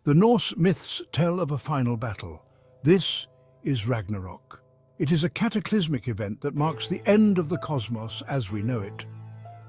The Norse myths tell of a final battle. This is Ragnarok. It is a cataclysmic event that marks the end of the cosmos as we know it.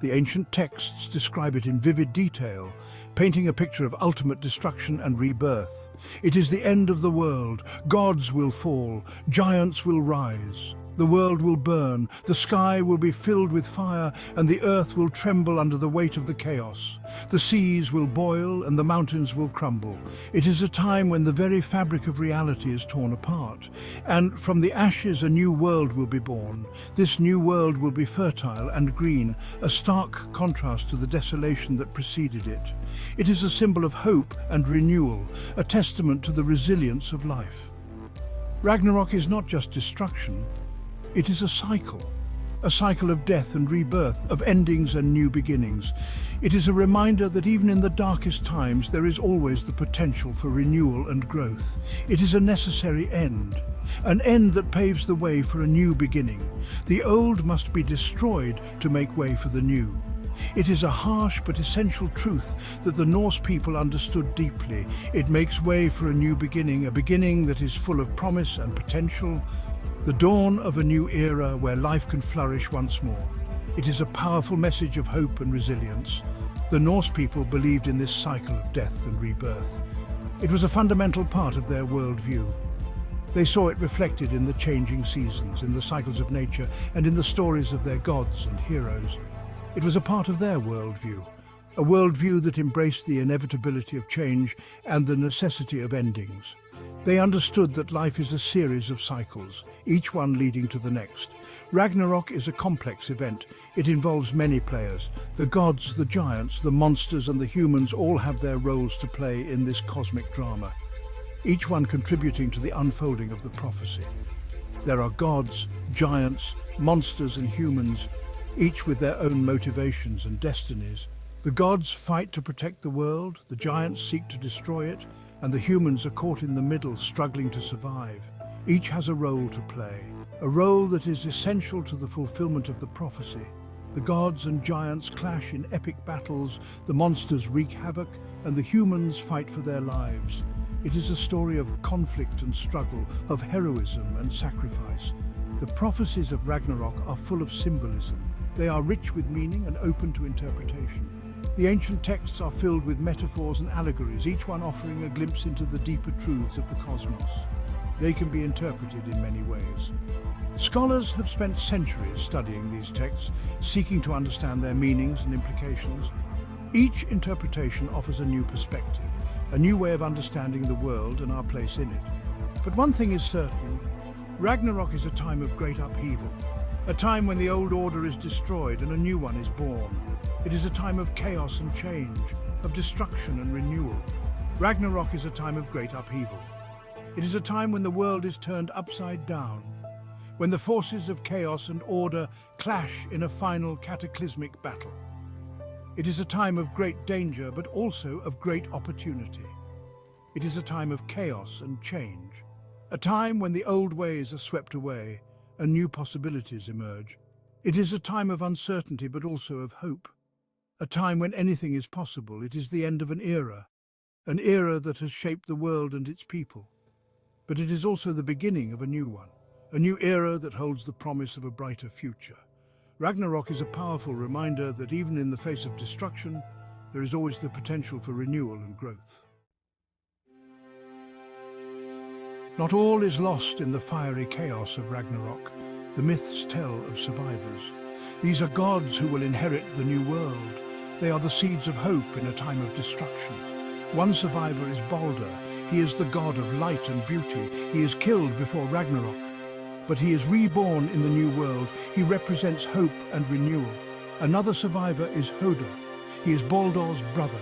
The ancient texts describe it in vivid detail, painting a picture of ultimate destruction and rebirth. It is the end of the world. Gods will fall, giants will rise. The world will burn, the sky will be filled with fire, and the earth will tremble under the weight of the chaos. The seas will boil and the mountains will crumble. It is a time when the very fabric of reality is torn apart, and from the ashes a new world will be born. This new world will be fertile and green, a stark contrast to the desolation that preceded it. It is a symbol of hope and renewal, a testament to the resilience of life. Ragnarok is not just destruction. It is a cycle of death and rebirth, of endings and new beginnings. It is a reminder that even in the darkest times there is always the potential for renewal and growth. It is a necessary end, an end that paves the way for a new beginning. The old must be destroyed to make way for the new. It is a harsh but essential truth that the Norse people understood deeply. It makes way for a new beginning, a beginning that is full of promise and potential. The dawn of a new era where life can flourish once more. It is a powerful message of hope and resilience. The Norse people believed in this cycle of death and rebirth. It was a fundamental part of their worldview. They saw it reflected in the changing seasons, in the cycles of nature, and in the stories of their gods and heroes. It was a part of their worldview, a worldview that embraced the inevitability of change and the necessity of endings. They understood that life is a series of cycles, each one leading to the next. Ragnarok is a complex event. It involves many players. The gods, the giants, the monsters and the humans all have their roles to play in this cosmic drama, each one contributing to the unfolding of the prophecy. There are gods, giants, monsters and humans, each with their own motivations and destinies. The gods fight to protect the world, the giants seek to destroy it, and the humans are caught in the middle, struggling to survive. Each has a role to play, a role that is essential to the fulfillment of the prophecy. The gods and giants clash in epic battles, the monsters wreak havoc, and the humans fight for their lives. It is a story of conflict and struggle, of heroism and sacrifice. The prophecies of Ragnarok are full of symbolism. They are rich with meaning and open to interpretation. The ancient texts are filled with metaphors and allegories, each one offering a glimpse into the deeper truths of the cosmos. They can be interpreted in many ways. Scholars have spent centuries studying these texts, seeking to understand their meanings and implications. Each interpretation offers a new perspective, a new way of understanding the world and our place in it. But one thing is certain: Ragnarok is a time of great upheaval, a time when the old order is destroyed and a new one is born. It is a time of chaos and change, of destruction and renewal. Ragnarok is a time of great upheaval. It is a time when the world is turned upside down, when the forces of chaos and order clash in a final cataclysmic battle. It is a time of great danger, but also of great opportunity. It is a time of chaos and change, a time when the old ways are swept away and new possibilities emerge. It is a time of uncertainty, but also of hope. A time when anything is possible. It is the end of an era that has shaped the world and its people. But it is also the beginning of a new one, a new era that holds the promise of a brighter future. Ragnarok is a powerful reminder that even in the face of destruction, there is always the potential for renewal and growth. Not all is lost in the fiery chaos of Ragnarok. The myths tell of survivors. These are gods who will inherit the new world. They are the seeds of hope in a time of destruction. One survivor is Balder. He is the god of light and beauty. He is killed before Ragnarok, but he is reborn in the new world. He represents hope and renewal. Another survivor is Hoder. He is Baldur's brother.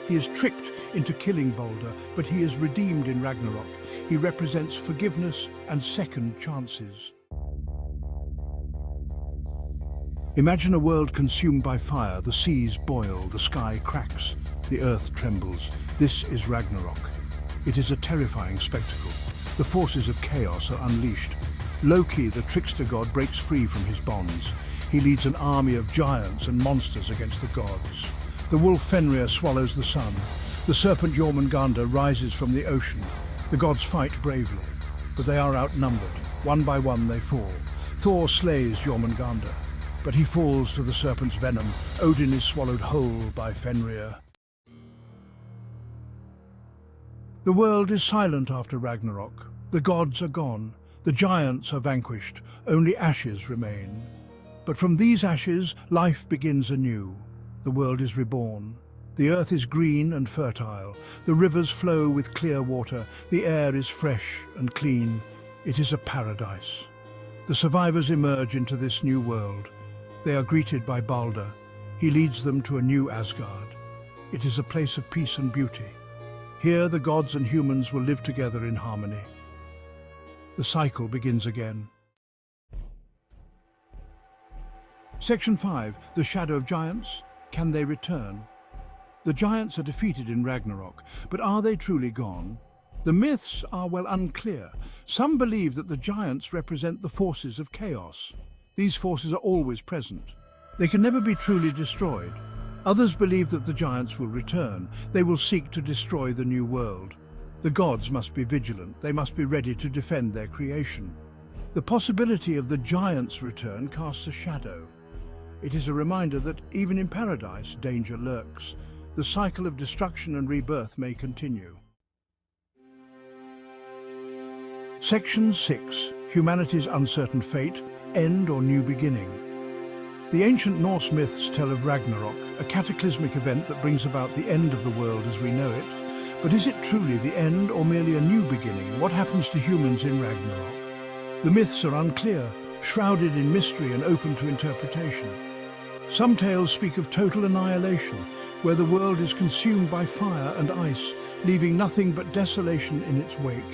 He is tricked into killing Balder, but he is redeemed in Ragnarok. He represents forgiveness and second chances. Imagine a world consumed by fire. The seas boil, the sky cracks, the earth trembles. This is Ragnarok. It is a terrifying spectacle. The forces of chaos are unleashed. Loki, the trickster god, breaks free from his bonds. He leads an army of giants and monsters against the gods. The wolf Fenrir swallows the sun. The serpent Jormungandr rises from the ocean. The gods fight bravely, but they are outnumbered. One by one they fall. Thor slays Jormungandr, but he falls to the serpent's venom. Odin is swallowed whole by Fenrir. The world is silent after Ragnarok. The gods are gone. The giants are vanquished. Only ashes remain. But from these ashes, life begins anew. The world is reborn. The earth is green and fertile. The rivers flow with clear water. The air is fresh and clean. It is a paradise. The survivors emerge into this new world. They are greeted by Balder. He leads them to a new Asgard. It is a place of peace and beauty. Here the gods and humans will live together in harmony. The cycle begins again. Section 5. The Shadow of Giants. Can they return? The giants are defeated in Ragnarok, but are they truly gone? The myths are well unclear. Some believe that the giants represent the forces of chaos. These forces are always present. They can never be truly destroyed. Others believe that the giants will return. They will seek to destroy the new world. The gods must be vigilant. They must be ready to defend their creation. The possibility of the giants' return casts a shadow. It is a reminder that even in paradise, danger lurks. The cycle of destruction and rebirth may continue. Section 6. Humanity's uncertain fate, end or new beginning. The ancient Norse myths tell of Ragnarok, a cataclysmic event that brings about the end of the world as we know it. But is it truly the end or merely a new beginning? What happens to humans in Ragnarok? The myths are unclear, shrouded in mystery and open to interpretation. Some tales speak of total annihilation, where the world is consumed by fire and ice, leaving nothing but desolation in its wake.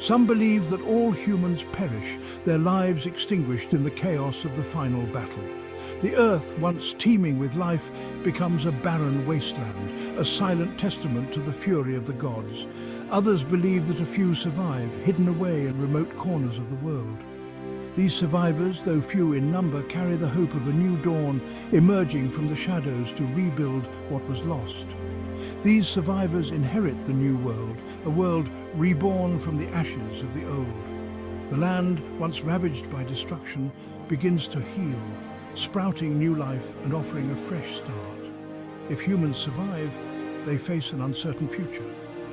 Some believe that all humans perish, their lives extinguished in the chaos of the final battle. The earth, once teeming with life, becomes a barren wasteland, a silent testament to the fury of the gods. Others believe that a few survive, hidden away in remote corners of the world. These survivors, though few in number, carry the hope of a new dawn, emerging from the shadows to rebuild what was lost. These survivors inherit the new world, a world reborn from the ashes of the old. The land, once ravaged by destruction, begins to heal, sprouting new life and offering a fresh start. If humans survive, they face an uncertain future,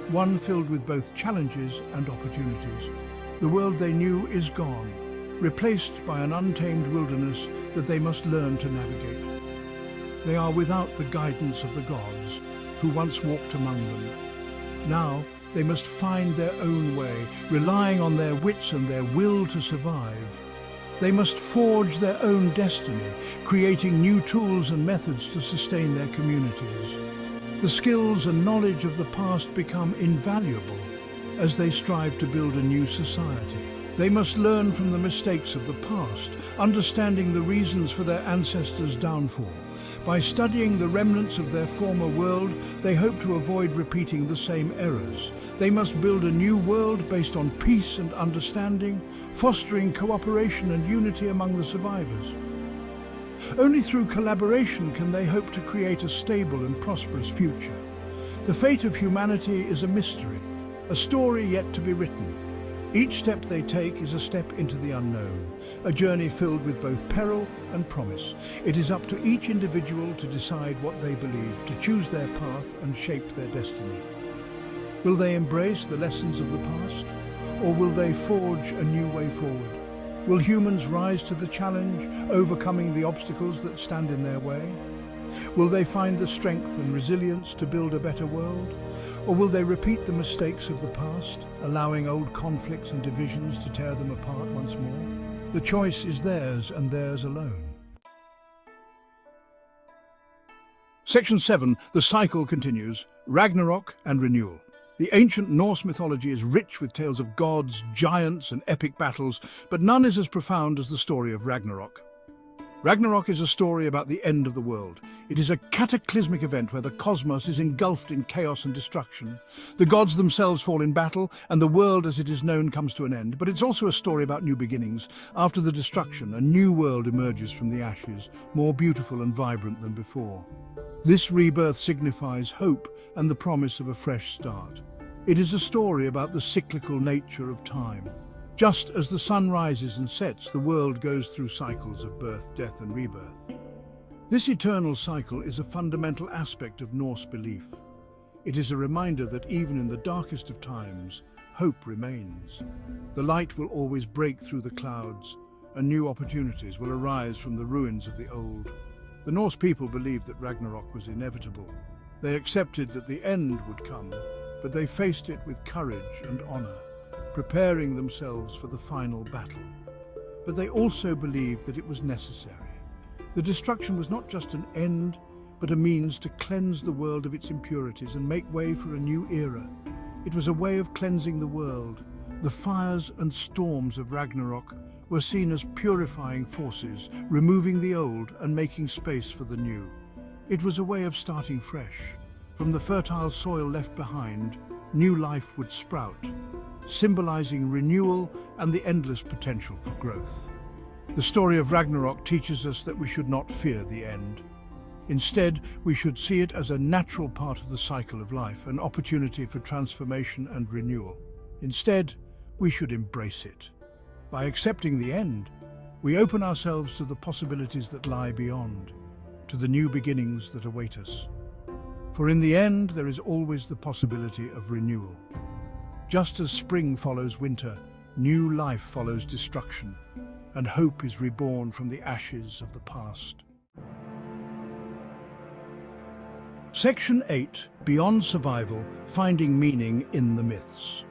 one filled with both challenges and opportunities. The world they knew is gone, replaced by an untamed wilderness that they must learn to navigate. They are without the guidance of the gods, who once walked among them. Now they must find their own way, relying on their wits and their will to survive. They must forge their own destiny, creating new tools and methods to sustain their communities. The skills and knowledge of the past become invaluable as they strive to build a new society. They must learn from the mistakes of the past, understanding the reasons for their ancestors' downfall. By studying the remnants of their former world, they hope to avoid repeating the same errors. They must build a new world based on peace and understanding, fostering cooperation and unity among the survivors. Only through collaboration can they hope to create a stable and prosperous future. The fate of humanity is a mystery, a story yet to be written. Each step they take is a step into the unknown, a journey filled with both peril and promise. It is up to each individual to decide what they believe, to choose their path and shape their destiny. Will they embrace the lessons of the past, or will they forge a new way forward? Will humans rise to the challenge, overcoming the obstacles that stand in their way? Will they find the strength and resilience to build a better world? Or will they repeat the mistakes of the past, allowing old conflicts and divisions to tear them apart once more? The choice is theirs and theirs alone. Section 7. The cycle continues. Ragnarok and renewal. The ancient Norse mythology is rich with tales of gods, giants and epic battles, but none is as profound as the story of Ragnarok. Ragnarok is a story about the end of the world. It is a cataclysmic event where the cosmos is engulfed in chaos and destruction. The gods themselves fall in battle, and the world as it is known comes to an end. But it's also a story about new beginnings. After the destruction, a new world emerges from the ashes, more beautiful and vibrant than before. This rebirth signifies hope and the promise of a fresh start. It is a story about the cyclical nature of time. Just as the sun rises and sets, the world goes through cycles of birth, death, and rebirth. This eternal cycle is a fundamental aspect of Norse belief. It is a reminder that even in the darkest of times, hope remains. The light will always break through the clouds, and new opportunities will arise from the ruins of the old. The Norse people believed that Ragnarok was inevitable. They accepted that the end would come, but they faced it with courage and honor, preparing themselves for the final battle. But they also believed that it was necessary. The destruction was not just an end, but a means to cleanse the world of its impurities and make way for a new era. It was a way of cleansing the world. The fires and storms of Ragnarok were seen as purifying forces, removing the old and making space for the new. It was a way of starting fresh. From the fertile soil left behind, new life would sprout, symbolizing renewal and the endless potential for growth. The story of Ragnarok teaches us that we should not fear the end. Instead, we should see it as a natural part of the cycle of life, an opportunity for transformation and renewal. Instead, we should embrace it. By accepting the end, we open ourselves to the possibilities that lie beyond, to the new beginnings that await us. For in the end, there is always the possibility of renewal. Just as spring follows winter, new life follows destruction, and hope is reborn from the ashes of the past. Section 8, Beyond Survival, Finding Meaning in the Myths.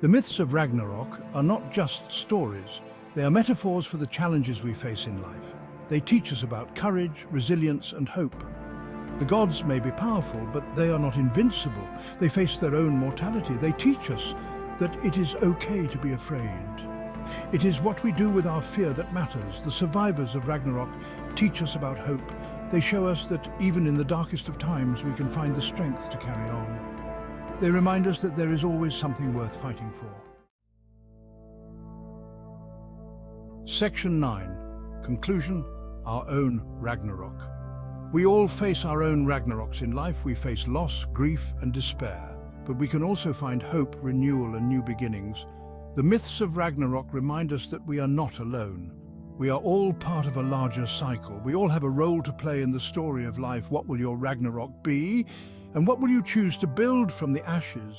The myths of Ragnarok are not just stories. They are metaphors for the challenges we face in life. They teach us about courage, resilience, and hope. The gods may be powerful, but they are not invincible. They face their own mortality. They teach us that it is okay to be afraid. It is what we do with our fear that matters. The survivors of Ragnarok teach us about hope. They show us that even in the darkest of times, we can find the strength to carry on. They remind us that there is always something worth fighting for. Section 9. Conclusion. Our own Ragnarok. We all face our own Ragnaroks in life. We face loss, grief, and despair. But we can also find hope, renewal, and new beginnings. The myths of Ragnarok remind us that we are not alone. We are all part of a larger cycle. We all have a role to play in the story of life. What will your Ragnarok be? And what will you choose to build from the ashes?